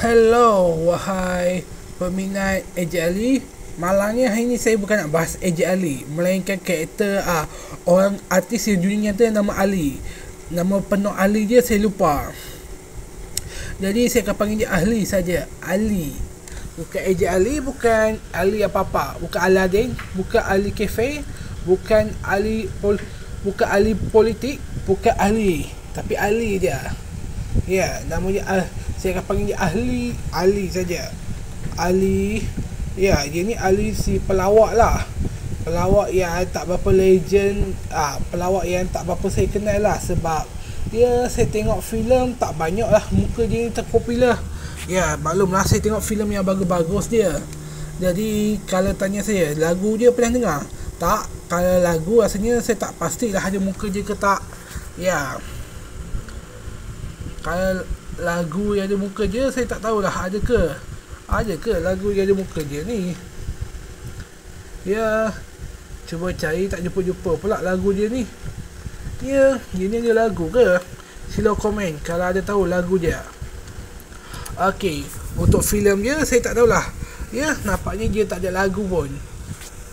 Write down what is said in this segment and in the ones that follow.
Hello, wahai peminat AJ Ali. Malangnya hari ni saya bukan nak bahas AJ Ali, melainkan karakter orang artis di dunia nyata nama Ali. Nama penuh Ali dia saya lupa. Jadi saya akan panggil dia Ahli saja. Ali. Bukan AJ Ali, bukan Ali apa-apa, bukan Aladdin, bukan Ali Cafe, bukan bukan Ali politik, bukan Ali, tapi Ali dia. Ya, nama dia saya akan panggil dia Ali saja. Ali. Ya, dia ni Ali si pelawak lah. Pelawak yang tak berapa legend, pelawak yang tak berapa saya kenal lah, sebab dia saya tengok filem tak banyak lah muka dia ni terpopular. Ya, maklumlah saya tengok filem yang bagus-bagus dia. Jadi kalau tanya saya lagu dia pernah dengar? Tak. Kalau lagu rasanya saya tak pastilah ada muka dia ke tak. Ya. Kalau lagu yang ada muka dia saya tak tahulah ada ke lagu yang ada muka dia ni. Ya, cuba cari tak jumpa pula lagu dia ni. Ya, dia ni ada lagu ke? Sila komen kalau ada tahu lagu dia. Okey, untuk filem dia saya tak tahulah. Ya, nampaknya dia tak ada lagu pun.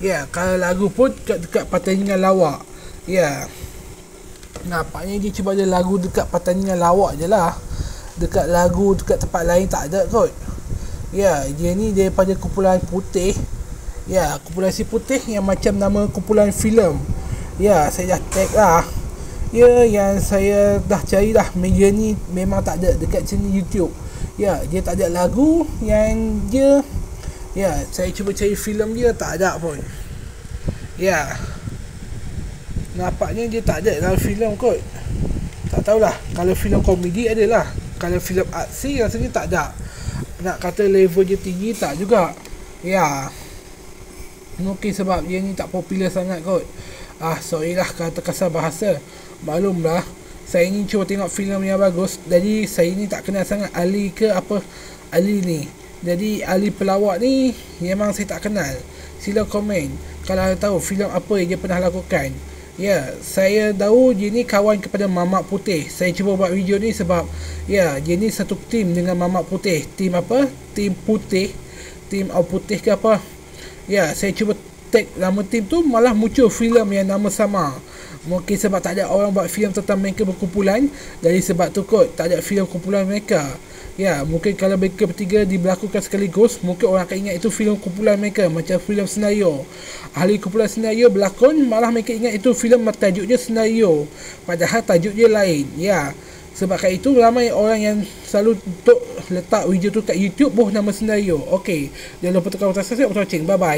Ya, kalau lagu pun dekat pertandingan lawak. Ya, nampaknya dia cuba ada lagu dekat pertandingan lawak je lah. Dekat lagu dekat tempat lain tak ada kot. Ya, dia ni daripada kumpulan putih. Ya, kumpulan si putih yang macam nama kumpulan filem. Ya, saya dah tag lah. Ya, yang saya dah cari dah. Dia ni memang tak ada dekat channel YouTube. Ya, dia tak ada lagu yang dia. Ya, saya cuba cari filem dia tak ada pun. Ya, nampaknya dia tak ada dalam filem kot. Tak tahulah. Kalau filem komedi adalah. Kalau filem aksi rasanya tak ada. Nak kata level dia tinggi tak juga. Ya, mungkin sebab dia ni tak popular sangat kot. Sorry lah kalau terkasar bahasa. Maklumlah, saya ni cuba tengok filem yang bagus. Jadi saya ni tak kenal sangat Ali ke apa Ali ni. Jadi Ali pelawak ni memang saya tak kenal. Sila komen kalau ada tahu filem apa yang dia pernah lakukan. Ya, saya tahu dia ni kawan kepada Mamat Putih. Saya cuba buat video ni sebab ya, dia ni satu tim dengan Mamat Putih. Tim apa? Tim Putih. Tim Putih ke apa? Ya, saya cuba tag nama tim tu, malah muncul filem yang nama sama. Mungkin sebab tak ada orang buat filem tentang mereka berkumpulan. Jadi sebab tu kot tak ada filem kumpulan mereka. Ya, mungkin kalau mereka bertiga diberlakukan sekaligus, mungkin orang akan ingat itu filem kumpulan mereka, macam filem senario. Ahli kumpulan senario berlakon, malah mereka ingat itu filem tajuk dia senario, padahal tajuk dia lain. Ya, sebabkan itu ramai orang yang selalu letak video tu kat YouTube nama senario. Okey, jangan lupa tekan butang subscribe, butang lonceng. Bye bye.